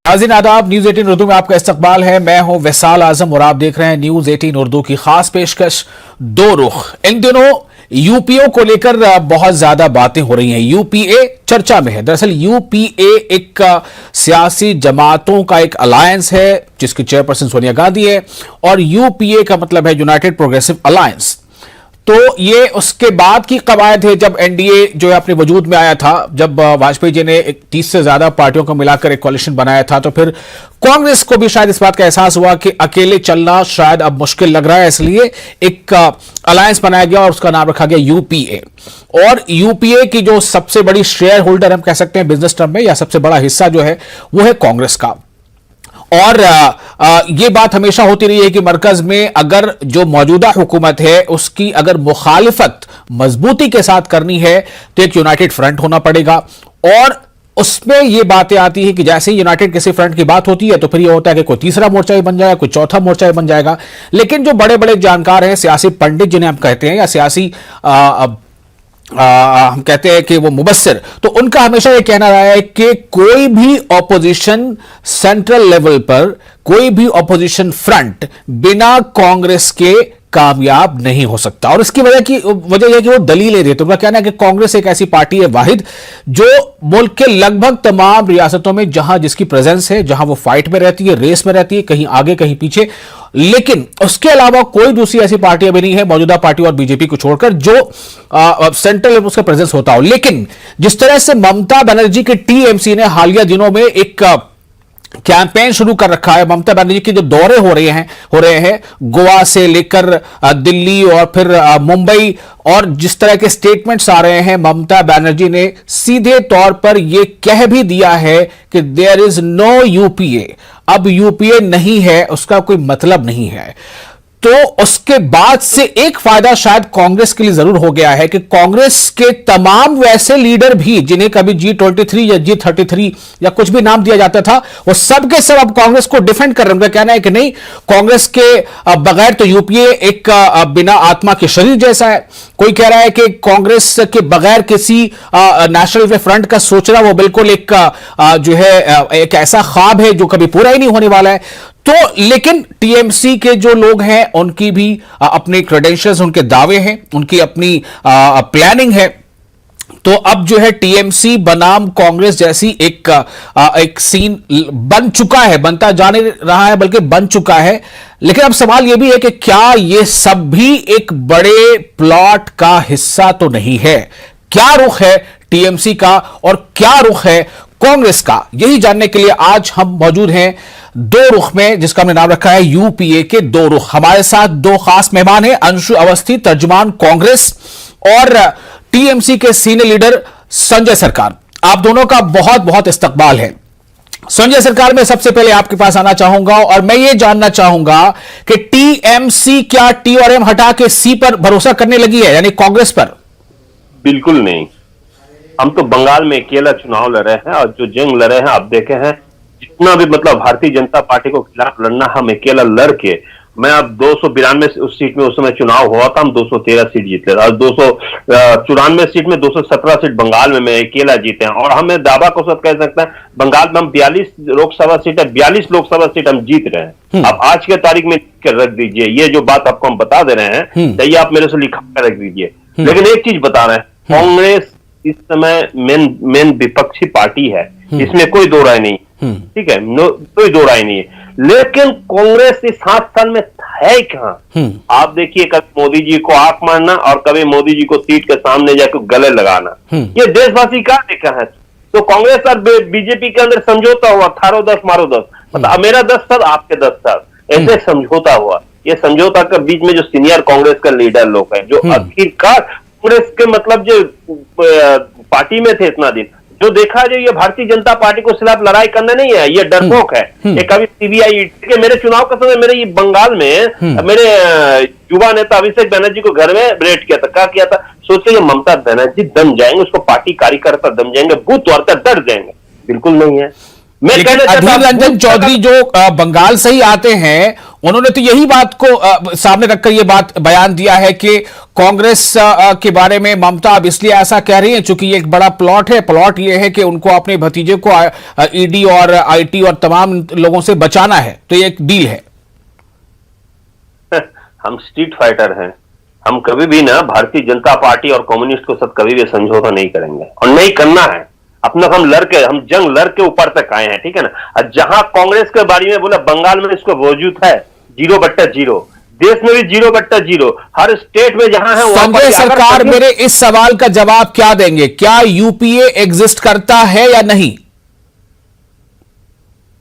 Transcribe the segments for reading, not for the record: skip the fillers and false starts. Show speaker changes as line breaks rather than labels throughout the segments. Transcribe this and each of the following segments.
नाज़रीन आदाब, न्यूज 18 उर्दू में आपका इस्तकबाल है। मैं हूं वैसाल आजम और आप देख रहे हैं न्यूज 18 उर्दू की खास पेशकश दो रुख। इन दिनों यूपीए को लेकर बहुत ज्यादा बातें हो रही हैं। यूपीए चर्चा में है। दरअसल यूपीए एक सियासी जमातों का एक अलायंस है जिसकी चेयरपर्सन सोनिया गांधी है, और यूपीए का मतलब है यूनाइटेड प्रोग्रेसिव अलायंस। तो ये उसके बाद की कवायद है जब एनडीए जो है अपने वजूद में आया था, जब वाजपेयी जी ने 30 से ज्यादा पार्टियों को मिलाकर एक कोalition बनाया था, तो फिर कांग्रेस को भी शायद इस बात का एहसास हुआ कि अकेले चलना शायद अब मुश्किल लग रहा है, इसलिए एक अलायंस बनाया गया और उसका नाम रखा गया यूपीए। और यूपीए की जो सबसे बड़ी शेयर होल्डर हम कह सकते हैं बिजनेस टर्म में, या सबसे बड़ा हिस्सा जो है वो है कांग्रेस का। और ये बात हमेशा होती रही है कि मरकज में अगर जो मौजूदा हुकूमत है उसकी अगर मुखालिफत मजबूती के साथ करनी है तो एक यूनाइटेड फ्रंट होना पड़ेगा। और उसमें ये बातें आती है कि जैसे ही यूनाइटेड किसी फ्रंट की बात होती है तो फिर ये होता है कि कोई तीसरा मोर्चा ही बन जाएगा, कोई चौथा मोर्चा ही बन जाएगा। लेकिन जो बड़े बड़े जानकार हैं, सियासी पंडित जिन्हें हम कहते हैं, या सियासी हम कहते हैं कि वो मुबस्सिर, तो उनका हमेशा ये कहना रहा है कि कोई भी ऑपोजिशन सेंट्रल लेवल पर, कोई भी ऑपोजिशन फ्रंट बिना कांग्रेस के कामयाब नहीं हो सकता। और इसकी वजह यह कि वो दलीलें देते। उनका कहना है कि कांग्रेस एक ऐसी पार्टी है वाहिद जो मुल्क के लगभग तमाम रियासतों में जहां जिसकी प्रेजेंस है, जहां वो फाइट में रहती है, रेस में रहती है, कहीं आगे कहीं पीछे, लेकिन उसके अलावा कोई दूसरी ऐसी पार्टी अभी नहीं है, मौजूदा पार्टी और बीजेपी को छोड़कर, जो सेंट्रल लेवल उसका प्रेजेंस होता हो। लेकिन जिस तरह से ममता बनर्जी के टीएमसी ने हालिया दिनों में एक कैंपेन शुरू कर रखा है, ममता बनर्जी के जो दौरे हो रहे हैं गोवा से लेकर दिल्ली और फिर मुंबई, और जिस तरह के स्टेटमेंट्स आ रहे हैं, ममता बनर्जी ने सीधे तौर पर यह कह भी दिया है कि देयर इज नो यूपीए। अब यूपीए नहीं है, उसका कोई मतलब नहीं है। तो उसके बाद से एक फायदा शायद कांग्रेस के लिए जरूर हो गया है कि कांग्रेस के तमाम वैसे लीडर भी जिन्हें कभी G23 या G33 या कुछ भी नाम दिया जाता था, वो सब के सब अब कांग्रेस को डिफेंड कर रहे हैं। उनका कहना है कि नहीं, कांग्रेस के बगैर तो यूपीए एक बिना आत्मा के शरीर जैसा है। कोई कह रहा है कि कांग्रेस के बगैर किसी नेशनल फ्रंट का सोचना वो बिल्कुल एक जो है एक ऐसा ख्वाब है जो कभी पूरा ही नहीं होने वाला है। तो लेकिन टीएमसी के जो लोग हैं उनकी भी अपने क्रेडेंशियल्स, उनके दावे हैं, उनकी अपनी प्लानिंग है। तो अब जो है टीएमसी बनाम कांग्रेस जैसी एक सीन बन चुका है, बनता जाने रहा है, बल्कि बन चुका है। लेकिन अब सवाल यह भी है कि क्या यह सब भी एक बड़े प्लॉट का हिस्सा तो नहीं है? क्या रुख है टीएमसी का और क्या रुख है कांग्रेस का? यही जानने के लिए आज हम मौजूद हैं दो रुख में, जिसका हमने नाम रखा है यूपीए के दो रुख। हमारे साथ दो खास मेहमान हैं, अंशु अवस्थी तर्जुमान कांग्रेस और टीएमसी के सीनियर लीडर संजय सरकार। आप दोनों का बहुत बहुत इस्तकबाल है। संजय सरकार, मैं सबसे पहले आपके पास आना चाहूंगा और मैं ये जानना चाहूंगा कि टीएमसी क्या टी और एम हटा के सी पर भरोसा करने लगी है, यानी कांग्रेस पर?
बिल्कुल नहीं। हम तो बंगाल में अकेला चुनाव लड़ रहे हैं, और जो जंग लड़ रहे हैं आप देखे हैं, जितना भी मतलब भारतीय जनता पार्टी को खिलाफ लड़ना, हम अकेला लड़ के, मैं अब 292 उस सीट में उस समय चुनाव हुआ था, हम 213 सीट जीते, और 294 सीट में 217 सीट बंगाल में मैं अकेला जीते हैं। और हमें दावा को सब कह सकते हैं, बंगाल में हम 42 लोकसभा सीट है, 42 लोकसभा सीट हम जीत रहे हैं। अब आज के तारीख में लिख कर रख दीजिए, ये जो बात आपको हम बता दे रहे हैं, चाहिए आप मेरे से लिखा कर रख दीजिए। लेकिन एक चीज बता रहे हैं, कांग्रेस इस समय मेन विपक्षी पार्टी है, इसमें कोई दो राय नहीं, ठीक है, कोई दो राय नहीं है। लेकिन कांग्रेस इस 7 साल में है कहां? आप देखिए, कभी मोदी जी को आंख मारना और कभी मोदी जी को सीट के सामने जाकर गले लगाना, ये देशवासी का देखा है। तो कांग्रेस और बीजेपी के अंदर समझौता हुआ, 18-10 मारो 10, मतलब मेरा 10 साल आपके 10 साल, ऐसे समझौता हुआ। ये समझौता के बीच में जो सीनियर कांग्रेस का लीडर लोग हैं, जो आखिरकार कांग्रेस के मतलब जो पार्टी में थे इतना दिन, जो देखा जो ये भारतीय जनता पार्टी को खिलाफ लड़ाई करना नहीं है, ये डरपोक है। ये कभी सीबीआई के, मेरे चुनाव के समय मेरे ये बंगाल में मेरे युवा नेता अभिषेक बनर्जी को घर में रेड किया था। क्या किया था? सोचे ये ममता बनर्जी दम जाएंगे, उसको पार्टी कार्यकर्ता दम जाएंगे, बूथ वर्कर डर जाएंगे। बिल्कुल नहीं है। मैं
लेकिन
कहना चाहता
अधीर
हूं,
रंजन चौधरी जो बंगाल से ही आते हैं, उन्होंने तो यही बात को सामने रखकर ये बात बयान दिया है कि कांग्रेस के बारे में ममता अब इसलिए ऐसा कह रही है क्योंकि ये एक बड़ा प्लॉट है। प्लॉट ये है कि उनको अपने भतीजे को ईडी और आईटी और तमाम लोगों से बचाना है, तो ये एक डील है।
हम स्ट्रीट फाइटर हैं, हम कभी भी ना भारतीय जनता पार्टी और कम्युनिस्ट के साथ कभी भी समझौता नहीं करेंगे और नहीं करना है। अपना हम जंग लड़ के ऊपर तक आए हैं, ठीक है ना। और जहां कांग्रेस के बारे में बोला बंगाल में इसको वजूद है 0/0, देश में भी 0/0, हर स्टेट में जहां है
संजय सरकार मेरे इस सवाल का जवाब क्या देंगे? क्या यूपीए एग्जिस्ट करता है या नहीं?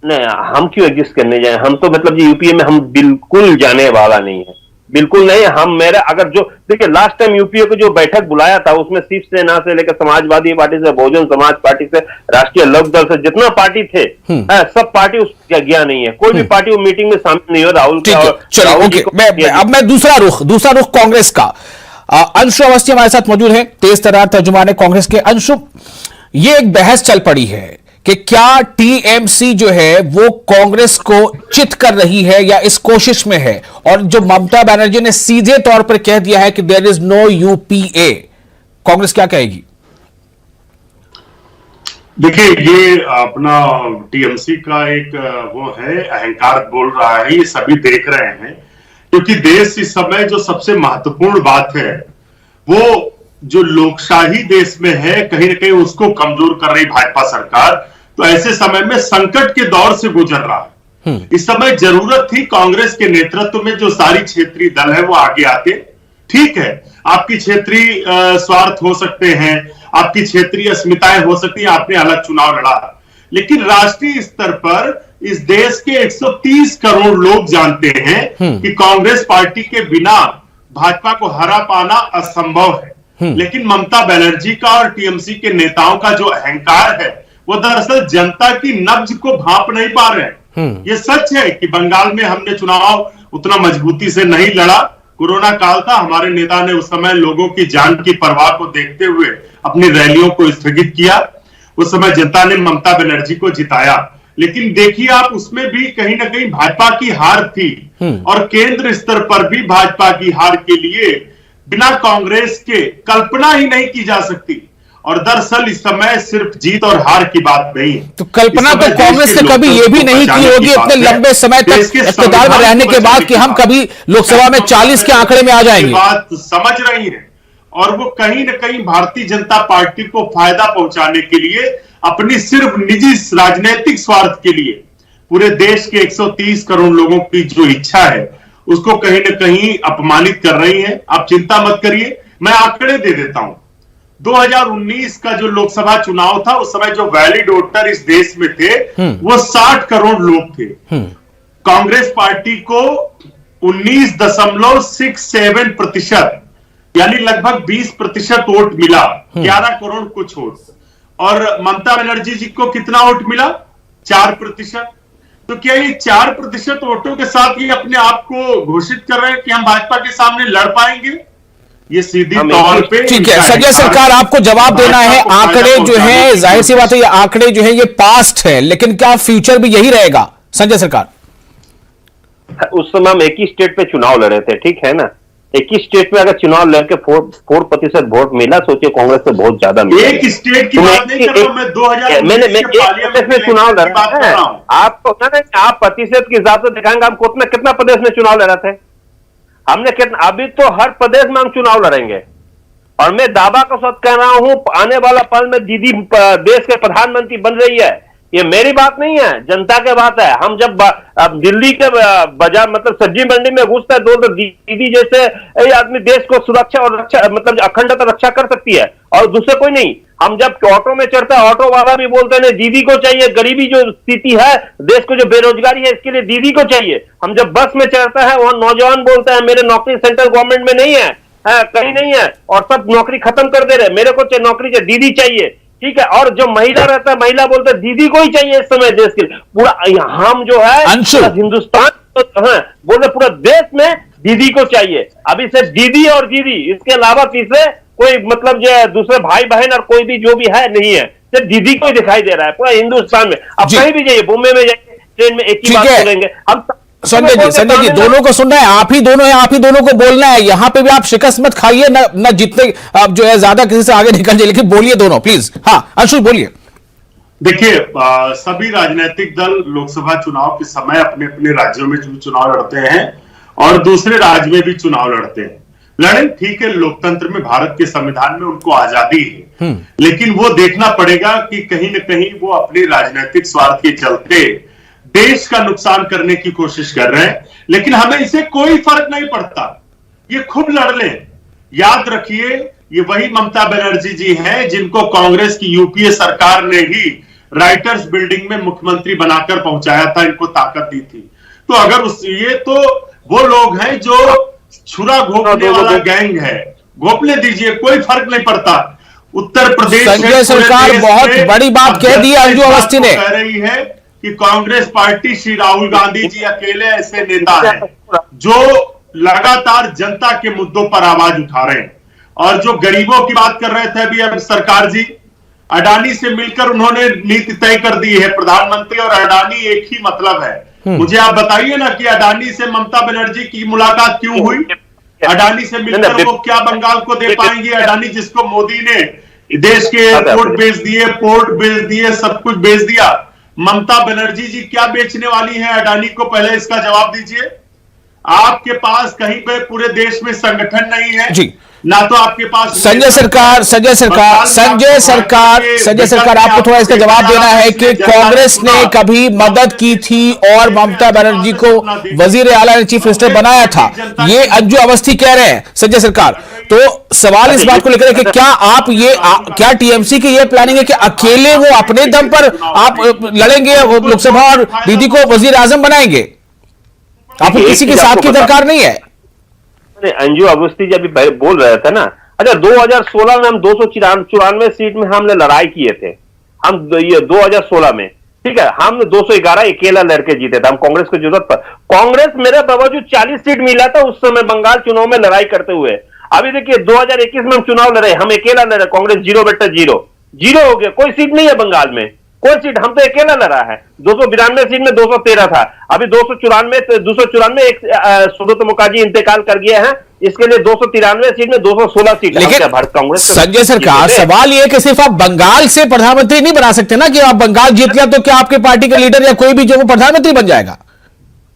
नहीं, हम क्यों एग्जिस्ट करने जाए? हम तो मतलब यूपीए में हम बिल्कुल जाने वाला नहीं है, बिल्कुल नहीं। हम मेरा अगर जो देखिए लास्ट टाइम यूपीए को जो बैठक बुलाया था उसमें शिवसेना से लेकर समाजवादी पार्टी से, बहुजन समाज पार्टी से, राष्ट्रीय लोकदल से जितना पार्टी थे सब पार्टी उस गया नहीं है। कोई भी पार्टी उस मीटिंग में शामिल नहीं हो। राहुल
अब मैं दूसरा रुख कांग्रेस का। अंशु अवस्थी हमारे साथ मौजूद है, तेज तर्रार तर्जुमान कांग्रेस के। अंशु, ये एक बहस चल पड़ी है कि क्या टीएमसी जो है वो कांग्रेस को चित कर रही है या इस कोशिश में है, और जो ममता बनर्जी ने सीधे तौर पर कह दिया है कि there is no UPA, Congress क्या कहेगी?
देखिए, ये अपना टीएमसी का एक वो है, अहंकार बोल रहा है, ये सभी देख रहे हैं, क्योंकि देश इस समय जो सबसे महत्वपूर्ण बात है वो जो लोकशाही देश में है कहीं ना कहीं उसको कमजोर कर रही भाजपा सरकार। तो ऐसे समय में संकट के दौर से गुजर रहा है। इस समय जरूरत थी कांग्रेस के नेतृत्व में जो सारी क्षेत्रीय दल है वो आगे आते। ठीक है, आपकी क्षेत्रीय स्वार्थ हो सकते हैं, आपकी क्षेत्रीय अस्मिताएं हो सकती है, आपने अलग चुनाव लड़ा, लेकिन राष्ट्रीय स्तर पर इस देश के 130 करोड़ लोग जानते हैं कि कांग्रेस पार्टी के बिना भाजपा को हरा पाना असंभव है। लेकिन ममता बनर्जी का और टीएमसी के नेताओं का जो अहंकार है वो दरअसल जनता की नब्ज को भांप नहीं पा रहे हैं। ये सच है कि बंगाल में हमने चुनाव उतना मजबूती से नहीं लड़ा, कोरोना काल था, हमारे नेता ने उस समय लोगों की जान की परवाह को देखते हुए अपनी रैलियों को स्थगित किया। उस समय जनता ने ममता बनर्जी को जिताया, लेकिन देखिए आप उसमें भी कहीं ना कहीं भाजपा की हार थी और केंद्र स्तर पर भी भाजपा की हार के लिए बिना कांग्रेस के कल्पना ही नहीं की जा सकती। और दरअसल इस समय सिर्फ जीत और हार की बात नहीं है,
तो कल्पना तो कांग्रेस ने कभी ये भी नहीं की होगी इतने लंबे समय तक इख्तियार में रहने के बाद कि हम कभी लोकसभा में 40 के आंकड़े में आ जाएंगे।
बात समझ रही है, और वो कहीं ना कहीं भारतीय जनता पार्टी को फायदा पहुंचाने के लिए अपनी सिर्फ निजी राजनीतिक स्वार्थ के लिए पूरे देश के 130 करोड़ लोगों की जो इच्छा है उसको कहीं ना कहीं अपमानित कर रही है। आप चिंता मत करिए, मैं आंकड़े दे देता हूं। 2019 का जो लोकसभा चुनाव था उस समय जो वैलिड वोटर इस देश में थे वो 60 करोड़ लोग थे। कांग्रेस पार्टी को 19.67% यानी लगभग 20% वोट मिला, 11 करोड़ कुछ वोट। और ममता बनर्जी जी को कितना वोट मिला? 4%। तो क्या ये 4% वोटों के साथ ये अपने आप को घोषित कर रहे हैं कि हम भाजपा के सामने लड़ पाएंगे? ये सीधी तौर पे
ठीक है। संजय सरकार, आपको जवाब देना है। आंकड़े जो है, जाहिर सी बात है, ये आंकड़े जो है ये पास्ट है, लेकिन क्या फ्यूचर भी यही रहेगा? संजय सरकार,
उस समय हम एक ही स्टेट पे चुनाव लड़े थे, ठीक है ना। एक ही स्टेट में अगर चुनाव लड़के 4% वोट मिला, सोचिए कांग्रेस से बहुत ज्यादा मिला।
एक स्टेट की बात नहीं कर रहा हूं मैं, 2019
में चुनाव लड़ा है। आप प्रतिशत के हिसाब से दिखाएंगे हम कितना प्रदेश में चुनाव लड़ा थे हमने, कितना? अभी तो हर प्रदेश में हम चुनाव लड़ेंगे। और मैं दावा के साथ कह रहा हूं आने वाला पल में दीदी देश के प्रधानमंत्री बन रही है। ये मेरी बात नहीं है, जनता की बात है। हम जब दिल्ली के बाजार मतलब सब्जी मंडी में घुसता है तो दीदी जैसे आदमी देश को सुरक्षा और रक्षा मतलब अखंडता रक्षा कर सकती है और दूसरे कोई नहीं। हम जब ऑटो में चढ़ता है ऑटो वाला भी बोलते हैं दीदी को चाहिए, गरीबी जो स्थिति है देश को, जो बेरोजगारी है, इसके लिए दीदी को चाहिए। हम जब बस में चढ़ता है वहां नौजवान बोलते हैं मेरे नौकरी सेंट्रल गवर्नमेंट में नहीं है, कहीं नहीं है, और सब नौकरी खत्म कर दे रहे, मेरे को नौकरी चाहिए, दीदी चाहिए, ठीक है। और जो महिला रहता है महिला बोलते हैं दीदी को ही चाहिए इस समय देश के लिए। पूरा हम जो है हिंदुस्तान बोलते पूरा देश में दीदी को चाहिए। अभी सिर्फ दीदी और दीदी, इसके अलावा तीसरे कोई मतलब जो दूसरे भाई बहन और कोई भी जो भी है नहीं है। सिर्फ दीदी को ही दिखाई दे रहा है पूरा हिंदुस्तान में। अब कहीं भी जाइए, बॉम्बे में जाइए, ट्रेन में एक ही बात बोलेंगे हम।
संजय जी दोनों को सुनना है, आप ही दोनों हैं, आप ही दोनों को बोलना है। यहां पे भी आप शिकस्त मत खाइए, ना जितने आप जो है ज्यादा किसी से आगे निकल जाइए, लेकिन बोलिए दोनों प्लीज। हाँ अंशुल बोलिए।
देखिए, सभी राजनीतिक दल लोकसभा चुनाव के समय अपने अपने राज्यों में चुनाव लड़ते हैं और दूसरे राज्य में भी चुनाव लड़ते हैं। लड़े, ठीक है, लोकतंत्र में, भारत के संविधान में उनको आजादी है, लेकिन वो देखना पड़ेगा कि कहीं न कहीं वो अपने राजनीतिक स्वार्थ के चलते देश का नुकसान करने की कोशिश कर रहे हैं। लेकिन हमें इससे कोई फर्क नहीं पड़ता, ये खूब लड़ लें। याद रखिए, ये वही ममता बनर्जी जी हैं जिनको कांग्रेस की यूपीए सरकार ने ही राइटर्स बिल्डिंग में मुख्यमंत्री बनाकर पहुंचाया था, इनको ताकत दी थी। तो अगर ये तो वो लोग हैं जो छुरा घोपने वाला गैंग है, घोपने दीजिए, कोई फर्क नहीं पड़ता। उत्तर प्रदेश
संजय सरकार बहुत बड़ी बात कह दी अंजू अवस्थी ने,
कह रही है कि कांग्रेस पार्टी, श्री राहुल गांधी जी अकेले ऐसे नेता हैं जो लगातार जनता के मुद्दों पर आवाज उठा रहे हैं। और जो गरीबों की बात कर रहे थे अभी अब सरकार जी, अडानी से मिलकर उन्होंने नीति तय कर दी है। प्रधानमंत्री और अडानी एक ही मतलब है। मुझे आप बताइए ना कि अडानी से ममता बनर्जी की मुलाकात क्यों हुई? अडानी से मिलकर वो क्या बंगाल को दे पाएंगे? अडानी जिसको मोदी ने देश के एयरपोर्ट बेच दिए, पोर्ट बेच दिए, सब कुछ बेच दिया, ममता बनर्जी जी क्या बेचने वाली हैं अडानी को? पहले इसका जवाब दीजिए। आपके पास कहीं पे पूरे देश में संगठन नहीं है
जी,
ना तो आपके पास।
संजय सरकार आपको थोड़ा इसका जवाब देना है कि कांग्रेस ने कभी मदद की थी और ममता बनर्जी को वजीर आला ने चीफ मिनिस्टर बनाया था, ये अंजू अवस्थी कह रहे हैं। संजय सरकार, तो सवाल इस बात को लेकर है कि क्या आप क्या टीएमसी की ये प्लानिंग है कि अकेले वो अपने दम पर आप लड़ेंगे लोकसभा और दीदी को वजीर आजम बनाएंगे? आपको किसी के साथ की दरकार नहीं है?
अंजू अवस्थी जब बोल रहे थे ना, अच्छा 2016 में हम 294 सीट में हमने लड़ाई किए थे, हम ये 2016 में, ठीक है, हमने 211 अकेला लड़के जीते थे हम कांग्रेस की जरूरत पर। कांग्रेस मेरे बावजूद 40 सीट मिला था उस समय बंगाल चुनाव में लड़ाई करते हुए। अभी देखिए 2021 में हम चुनाव लड़े, हम अकेला लड़े, कांग्रेस 0/0 हो गया, कोई सीट नहीं है बंगाल में, कोई सीट, हम तो अकेला लड़ा है। 292 सीट में 213 था, अभी 294 एक सुब्रत मुखर्जी इंतकाल कर गया है, इसके लिए 293 सीट में 216 सीट।
लेकिन कांग्रेस संजय सरकार, सवाल ये कि सिर्फ आप बंगाल से प्रधानमंत्री नहीं बना सकते ना, कि आप बंगाल जीत गया तो क्या आपके पार्टी का लीडर या कोई भी जो वो प्रधानमंत्री बन जाएगा?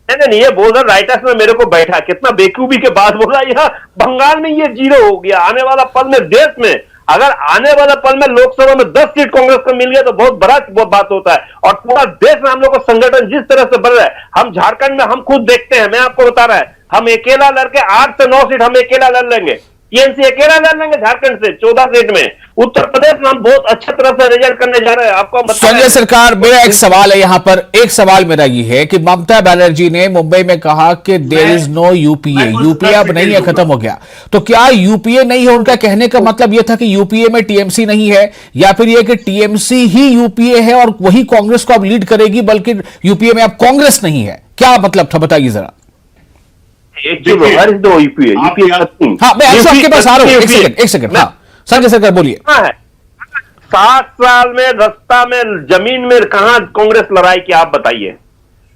नहीं, ये बोल रहा राइटर्स में मेरे को बैठा, कितना बेवकूफी के बाद बोल रहा, यहाँ बंगाल में ये 0 हो गया। आने वाला पल में देश में, अगर आने वाला पल में लोकसभा में 10 सीट कांग्रेस को मिल गया तो बहुत बड़ा बात होता है। और पूरा देश में हम लोग का संगठन जिस तरह से बढ़ रहा है, हम झारखंड में हम खुद देखते हैं, मैं आपको बता रहा है, हम अकेला लड़के 8 से 9 सीट हम अकेला लड़ लेंगे, टीएमसी अकेला लड़ लेंगे झारखंड से 14 सीट में। उत्तर प्रदेश में हम बहुत अच्छी तरह से रिजल्ट करने जा रहे हैं, आपको
संजय सरकार, मेरा एक सवाल है यहां पर, एक सवाल मेरा ये है कि ममता बनर्जी ने मुंबई में कहा कि there is no UPA, UPA अब नहीं है, खत्म हो गया। तो क्या यूपीए नहीं है? उनका कहने का मतलब यह था कि यूपीए में टीएमसी नहीं है, या फिर यह कि टीएमसी ही यूपीए है और वही कांग्रेस को अब लीड करेगी, बल्कि यूपीए में अब कांग्रेस नहीं है? क्या मतलब था, बताइए जरा। हाँ, मैं आपके पास आ रहा हूं, एक सेकंड। हाँ संजय सरकार बोलिए।
7 साल में रास्ता में जमीन में कहां कांग्रेस लड़ाई की, आप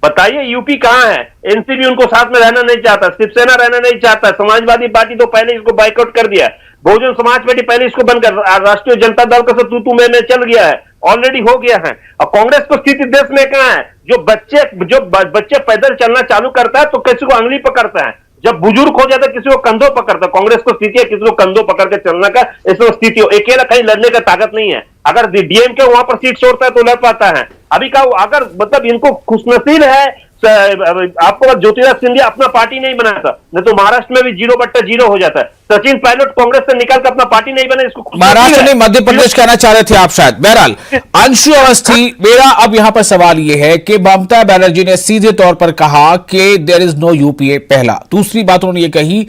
बताइए, यूपी कहां है? एनसीपी उनको साथ में रहना नहीं चाहता, शिवसेना रहना नहीं चाहता, समाजवादी पार्टी तो पहले इसको बाइकआउट कर दिया, बहुजन समाज पार्टी पहले इसको बंद कर, राष्ट्रीय जनता दल का सब तू में चल गया है, ऑलरेडी हो गया है। और कांग्रेस को स्थिति देश में कहां है? जो बच्चे पैदल चलना चालू करता है तो किसी को अंगुली पकड़ता है, जब बुजुर्ग हो जाता है किसी को कंधों पकड़ता है। कांग्रेस को स्थिति है किसी को कंधों पकड़ के चलने का, इसमें स्थिति हो, अकेला कहीं लड़ने का ताकत नहीं है। अगर डीएमके वहां पर सीट छोड़ता है तो लड़ पाता है। अभी का अगर मतलब इनको खुशनसीब है, आपको ज्योतिरादित्य सिंधिया अपना पार्टी नहीं बनाया था, नहीं तो महाराष्ट्र में भी 0/0 हो जाता है। सचिन पायलट कांग्रेस से निकालकर अपना पार्टी नहीं बना, इसको
महाराष्ट्र नहीं मध्य प्रदेश कहना चाह रहे थे आप शायद। बहरहाल अंशु अवस्थी, मेरा अब यहां पर सवाल यह है कि ममता बनर्जी ने सीधे तौर पर कहा कि देयर इज नो यूपीए, पहला। दूसरी बात उन्होंने ये कही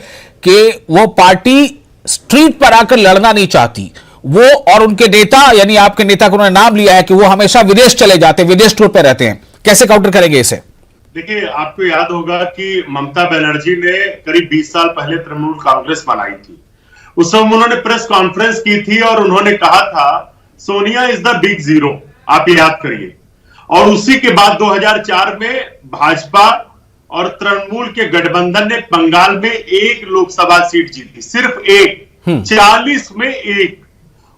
कि वो पार्टी स्ट्रीट पर आकर लड़ना नहीं चाहती, वो और उनके नेता, यानी आपके नेता को उन्होंने नाम लिया है कि वो हमेशा विदेश चले जाते हैं, विदेश टूर पर रहते हैं। कैसे काउंटर करेंगे इसे?
देखिए, आपको याद होगा कि ममता बनर्जी ने करीब 20 साल पहले तृणमूल कांग्रेस बनाई थी। उस समय उन्होंने प्रेस कॉन्फ्रेंस की थी और उन्होंने कहा था Sonia is the big zero, आप याद करिए। और उसी के बाद 2004 में भाजपा और तृणमूल के गठबंधन ने बंगाल में एक लोकसभा सीट जीती, सिर्फ एक, 40 में एक।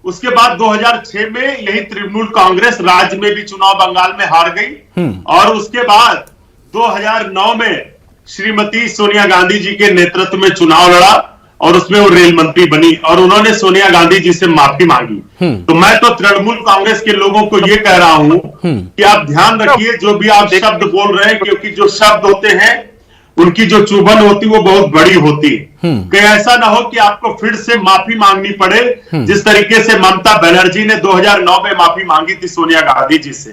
उसके बाद 2006 में यही तृणमूल कांग्रेस राज्य में भी चुनाव बंगाल में हार गई। और उसके बाद 2009 में श्रीमती सोनिया गांधी जी के नेतृत्व में चुनाव लड़ा और उसमें वो रेल मंत्री बनी और उन्होंने सोनिया गांधी जी से माफी मांगी। तो मैं तो तृणमूल कांग्रेस के लोगों को ये कह रहा हूं कि आप ध्यान रखिए जो भी आप शब्द बोल रहे हैं, क्योंकि जो शब्द होते हैं उनकी जो चुभन होती है वो बहुत बड़ी होती है। कि ऐसा ना हो कि आपको फिर से माफी मांगनी पड़े, जिस तरीके से ममता बनर्जी ने 2009 में माफी मांगी थी सोनिया गांधी जी से।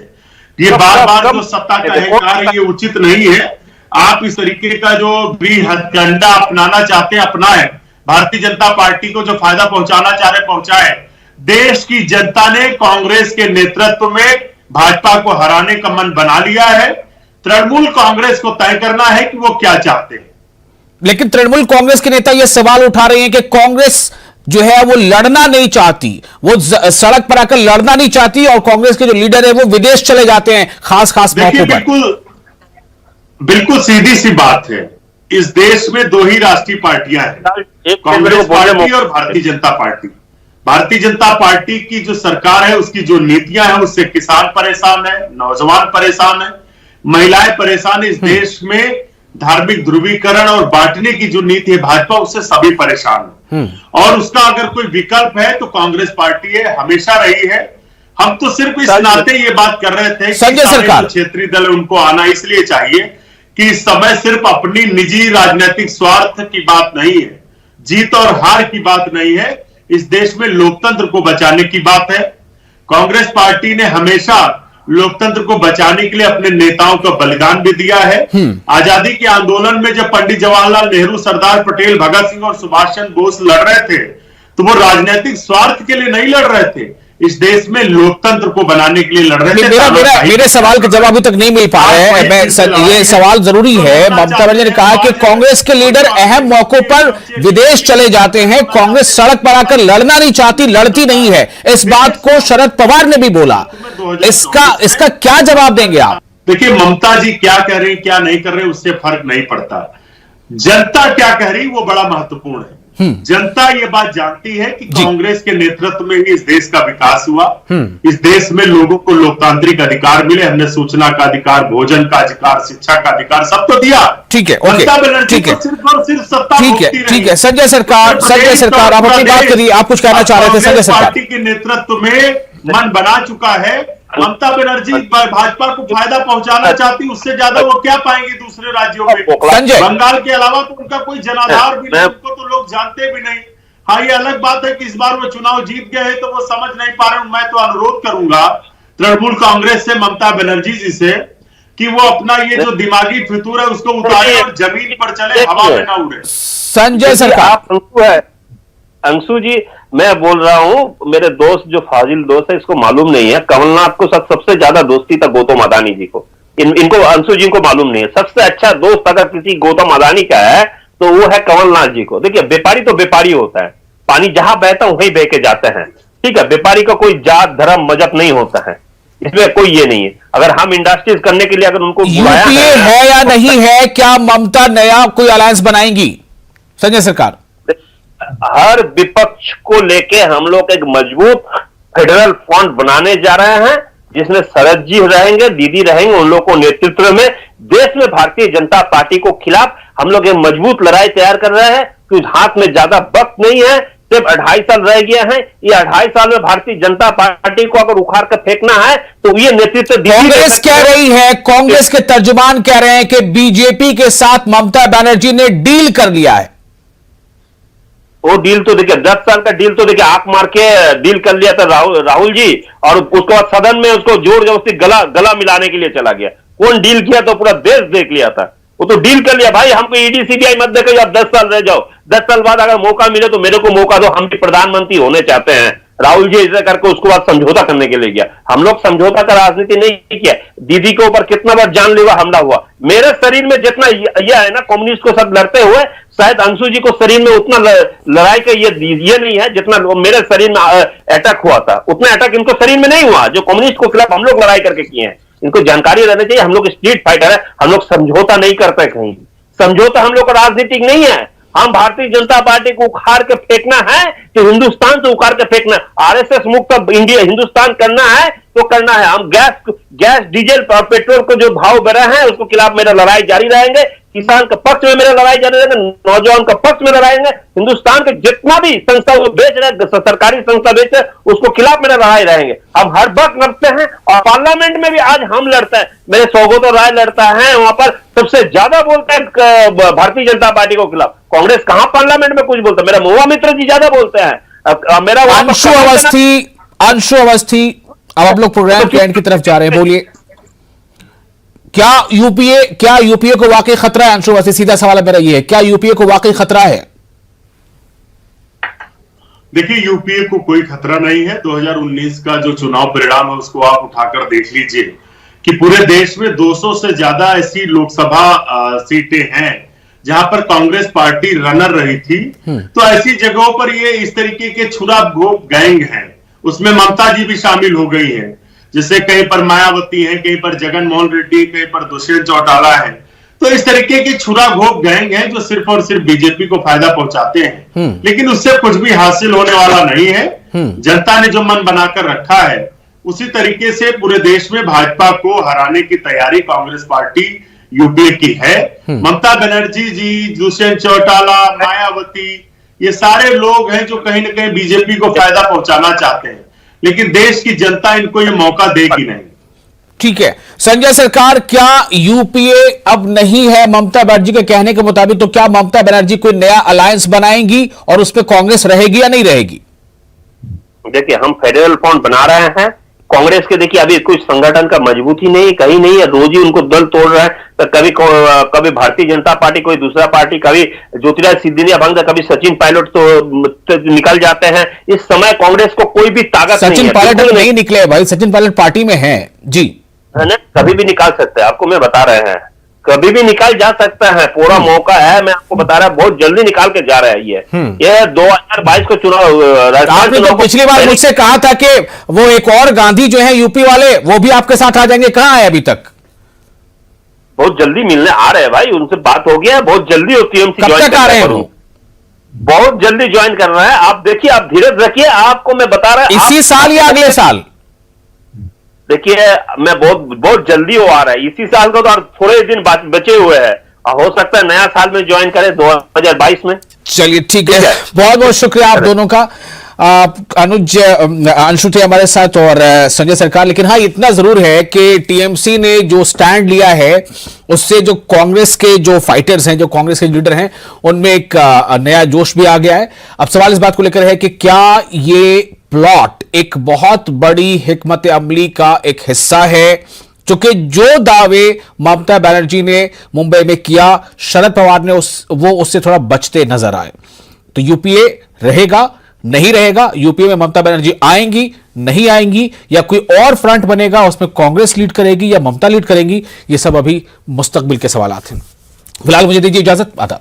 ये बार बार जो सत्ता का अहंकार है ये उचित नहीं है। आप इस तरीके का जो गृह हथकंडा अपनाना चाहते हैं अपनाएं। भारतीय जनता पार्टी को जो फायदा पहुंचाना चाह रहे पहुंचाए। देश की जनता ने कांग्रेस के नेतृत्व में भाजपा को हराने का मन बना लिया है। तृणमूल कांग्रेस को तय करना है कि वो क्या चाहते हैं।
लेकिन तृणमूल कांग्रेस के नेता यह सवाल उठा रहे हैं कि कांग्रेस जो है वो लड़ना नहीं चाहती, वो सड़क पर आकर लड़ना नहीं चाहती और कांग्रेस के जो लीडर है वो विदेश चले जाते हैं खास मौकों पर।
बिल्कुल सीधी सी बात है। इस देश में दो ही राष्ट्रीय पार्टियां हैं, कांग्रेस पार्टी और भारतीय जनता पार्टी। भारतीय जनता पार्टी की जो सरकार है उसकी जो नीतियां हैं उससे किसान परेशान है, नौजवान परेशान है, महिलाएं परेशान है। इस देश में धार्मिक ध्रुवीकरण और बांटने की जो नीति है भाजपा, उससे सभी परेशान है। और उसका अगर कोई विकल्प है तो कांग्रेस पार्टी है, हमेशा रही है। हम तो सिर्फ इस नाते ये बात कर रहे थे कि सरकार क्षेत्रीय दल उनको आना इसलिए चाहिए कि इस समय सिर्फ अपनी निजी राजनीतिक स्वार्थ की बात नहीं है, जीत और हार की बात नहीं है, इस देश में लोकतंत्र को बचाने की बात है। कांग्रेस पार्टी ने हमेशा लोकतंत्र को बचाने के लिए अपने नेताओं का बलिदान भी दिया है। आजादी के आंदोलन में जब पंडित जवाहरलाल नेहरू, सरदार पटेल, भगत सिंह और सुभाष चंद्र बोस लड़ रहे थे तो वो राजनीतिक स्वार्थ के लिए नहीं लड़ रहे थे, इस देश में लोकतंत्र को बनाने के लिए लड़ रहे थे।
मेरे सवाल का जवाब अभी तक नहीं मिल पा रहा है। ये सवाल जरूरी है। ममता बनर्जी ने कहा कि कांग्रेस के लीडर अहम मौकों पर विदेश चले जाते हैं, कांग्रेस सड़क पर आकर लड़ना नहीं चाहती, लड़ती नहीं है। इस बात को शरद पवार ने भी बोला। इसका क्या जवाब देंगे आप?
देखिए, ममता जी क्या कह रही क्या नहीं कर रहे उससे फर्क नहीं पड़ता। जनता क्या कह रही वो बड़ा महत्वपूर्ण है। जनता ये बात जानती है कि कांग्रेस के नेतृत्व में ही इस देश का विकास हुआ। इस देश में लोगों को लोकतांत्रिक अधिकार मिले। हमने सूचना का अधिकार, भोजन का अधिकार, शिक्षा का अधिकार सब तो दिया।
ठीक है,
ममता बनर्जी को सिर्फ और सिर्फ सत्ता
ठीक है। संजय सरकार आप अपनी बात करिए। आप कुछ कहना चाह रहे थे संजय सरकार?
पार्टी के नेतृत्व में मन बना चुका है। ममता बनर्जी भाजपा को फायदा पहुंचाना चाहती, उससे ज्यादा वो क्या पाएंगे दूसरे राज्यों में? बंगाल के अलावा तो उनका कोई जनाधार भी नहीं, उनको तो लोग जानते भी नहीं। हाँ, ये अलग बात है कि इस बार वो चुनाव जीत गए तो वो समझ नहीं पा रहे। मैं तो अनुरोध करूंगा तृणमूल कांग्रेस से, ममता बनर्जी जी से कि वो अपना ये जो दिमागी फितूर है उसको उतारे और जमीन पर चले, हवा में ना उड़े।
संजय सरकार।
अंशु जी, मैं बोल रहा हूं, मेरे दोस्त जो फाजिल दोस्त है इसको मालूम नहीं है, कमलनाथ को सबसे ज्यादा दोस्ती था गौतम अदानी जी को। इनको अंशु जी को मालूम नहीं है। सबसे अच्छा दोस्त अगर किसी गौतम अदानी का है तो वो है कमलनाथ जी को। देखिए, व्यापारी तो व्यापारी होता है, पानी जहां बहता है वहीं बह के जाते हैं। ठीक है, व्यापारी का कोई जात धर्म मजहब नहीं होता है, इसमें कोई ये नहीं है। अगर हम इंडस्ट्रीज करने के लिए अगर उनको
यूपीए है या नहीं है, क्या ममता नया कोई अलायंस बनाएंगी? संजय सरकार।
हर विपक्ष को लेके हम लोग एक मजबूत फेडरल फ्रंट बनाने जा रहे हैं, जिसमें शरद जी रहेंगे, दीदी रहेंगे, उन लोगों को नेतृत्व में देश में भारतीय जनता पार्टी को खिलाफ हम लोग एक मजबूत लड़ाई तैयार कर रहे हैं। क्योंकि हाथ में ज्यादा वक्त नहीं है, सिर्फ 2.5 साल रह गया है। ये 2.5 साल में भारतीय जनता पार्टी को अगर उखाड़ कर फेंकना है तो ये नेतृत्व
कांग्रेस कह रही है, कांग्रेस के तर्जुमान कह रहे हैं कि बीजेपी के साथ ममता बनर्जी ने डील कर लिया है।
वो डील तो देखिए 10 साल का डील तो देखिए आंख मार के डील कर लिया था राहुल जी, और उसके बाद सदन में उसको जोर जबरदस्ती गला मिलाने के लिए चला गया। कौन डील किया तो पूरा देश देख लिया था। वो तो डील कर लिया, भाई हमको ईडी सीबीआई मत देखो, आप 10 साल रह जाओ, 10 साल बाद अगर मौका मिले तो मेरे को मौका दो, हम भी प्रधानमंत्री होने चाहते हैं। राहुल जी ऐसा करके उसके बाद समझौता करने के लिए गया। हम लोग समझौता का राजनीति नहीं किया। दीदी के ऊपर कितना बार जानलेवा हमला हुआ, मेरे शरीर में जितना ये है ना कम्युनिस्ट को सब लड़ते हुए, शायद अंशु जी को शरीर में उतना लड़ाई का ये नहीं है जितना मेरे शरीर में अटैक हुआ था। उतना अटैक इनको शरीर में नहीं हुआ जो कम्युनिस्ट के खिलाफ हम लोग लड़ाई करके किए हैं। इनको जानकारी रहनी चाहिए, हम लोग स्ट्रीट फाइटर है, हम लोग समझौता नहीं करते। कहीं समझौता हम लोग का राजनीतिक नहीं है। हम भारतीय जनता पार्टी को उखाड़ के फेंकना है कि हिंदुस्तान से उखाड़ के फेंकना, आरएसएस मुक्त इंडिया हिंदुस्तान करना है तो करना है। हम गैस डीजल और पेट्रोल को जो भाव बढ़े हैं उसको खिलाफ मेरा लड़ाई जारी रहेंगे। किसान के पक्ष में मेरा लड़ाई जारी रहेगा, नौजवान का पक्ष में लड़ाएंगे। हिंदुस्तान के जितना भी संस्था वो बेच रहे, सरकारी संस्था बेच रहे, उसको खिलाफ मेरा लड़ाई रहेंगे। हम हर वक्त लड़ते हैं और पार्लियामेंट में भी आज हम लड़ते हैं। मेरे सौगतो राय लड़ता है, वहां पर सबसे ज्यादा बोलते हैं भारतीय जनता पार्टी को खिलाफ। कांग्रेस कहां पार्लियामेंट में कुछ बोलता है? मेरा महुआ मित्र जी ज्यादा बोलते हैं। मेरा
अंशु अवस्थी, अब आप लोग प्रोग्राम के एंड की तरफ जा रहे हैं, बोलिए क्या यूपीए को वाकई खतरा है? अंशु अवस्थी, सीधा सवाल मेरा ये है, क्या यूपीए को वाकई खतरा है?
देखिए, यूपीए को कोई खतरा नहीं है। 2019 का जो चुनाव परिणाम है उसको आप उठाकर देख लीजिए कि पूरे देश में 200 से ज्यादा ऐसी लोकसभा सीटें हैं जहां पर कांग्रेस पार्टी रनर रही थी। तो ऐसी जगहों पर ये इस तरीके के छुरा घोप गैंग हैं, उसमें ममता जी भी शामिल हो गई है। जैसे कहीं पर मायावती है, कहीं पर जगन मोहन रेड्डी, कहीं पर दुष्यंत चौटाला है। तो इस तरीके के छुरा घोप गैंग हैं जो सिर्फ और सिर्फ बीजेपी को फायदा पहुंचाते हैं, लेकिन उससे कुछ भी हासिल होने वाला नहीं है। जनता ने जो मन बनाकर रखा है उसी तरीके से पूरे देश में भाजपा को हराने की तैयारी कांग्रेस पार्टी यूपीए की है। ममता बनर्जी जी, दुष्यंत चौटाला, मायावती, ये सारे लोग हैं जो कहीं ना कहीं बीजेपी को फायदा पहुंचाना चाहते हैं, लेकिन देश की जनता इनको ये मौका देगी नहीं।
ठीक है संजय सरकार, क्या यूपीए अब नहीं है ममता बनर्जी के कहने के मुताबिक? तो क्या ममता बनर्जी कोई नया अलायंस बनाएंगी और उसमें कांग्रेस रहेगी या नहीं रहेगी?
देखिए, हम फेडरल फ्रंट बना रहे हैं। कांग्रेस के देखिए अभी कोई संगठन का मजबूती नहीं, कहीं नहीं है, रोज ही उनको दल तोड़ रहा है। तो कभी भारतीय जनता पार्टी, कोई दूसरा पार्टी, कभी ज्योतिरादित्य सिंधिया भंग, कभी सचिन पायलट तो निकल जाते हैं। इस समय कांग्रेस को कोई भी ताकत नहीं है।
सचिन पायलट नहीं निकले भाई, सचिन पायलट पार्टी में है जी,
है ना? कभी भी निकाल सकते हैं, आपको मैं बता रहे हैं, कभी भी निकाल जा सकता है, पूरा मौका है। मैं आपको बता रहा, बहुत जल्दी निकाल के जा रहा है ये 2022 को चुनाव।
आपने तो पिछली बार मुझसे कहा था कि वो एक और गांधी जो है यूपी वाले, वो भी आपके साथ आ जाएंगे, कहां है अभी तक?
बहुत जल्दी मिलने आ रहे हैं भाई, उनसे बात हो गया है, बहुत जल्दी होती है।
कब तक आ रहे हैं वो?
बहुत जल्दी ज्वाइन कर रहा है। आप देखिए, आप धीरज रखिए, आपको मैं बता रहा हूं।
इसी साल या अगले साल?
देखिए, मैं बहुत जल्दी वो आ रहा है। इसी साल का तो और थोड़े दिन बचे हुए हैं, हो सकता है नया साल में ज्वाइन करें 2022 में।
चलिए ठीक है, बहुत बहुत शुक्रिया आप दोनों का। अंशु थे हमारे साथ और संजय सरकार। लेकिन हाँ, इतना जरूर है कि टीएमसी ने जो स्टैंड लिया है उससे जो कांग्रेस के जो फाइटर्स हैं, जो कांग्रेस के लीडर हैं, उनमें एक नया जोश भी आ गया है। अब सवाल इस बात को लेकर है कि क्या ये प्लॉट एक बहुत बड़ी हिकमत अमली का एक हिस्सा है, चूंकि जो दावे ममता बनर्जी ने मुंबई में किया, शरद पवार ने वो उससे थोड़ा बचते नजर आए। तो यूपीए रहेगा, नहीं रहेगा? यूपीए में ममता बनर्जी आएंगी, नहीं आएंगी, या कोई और फ्रंट बनेगा, उसमें कांग्रेस लीड करेगी या ममता लीड करेंगी? ये सब अभी मुस्तकबिल के सवाल हैं। फिलहाल मुझे दीजिए इजाजत, आदाब।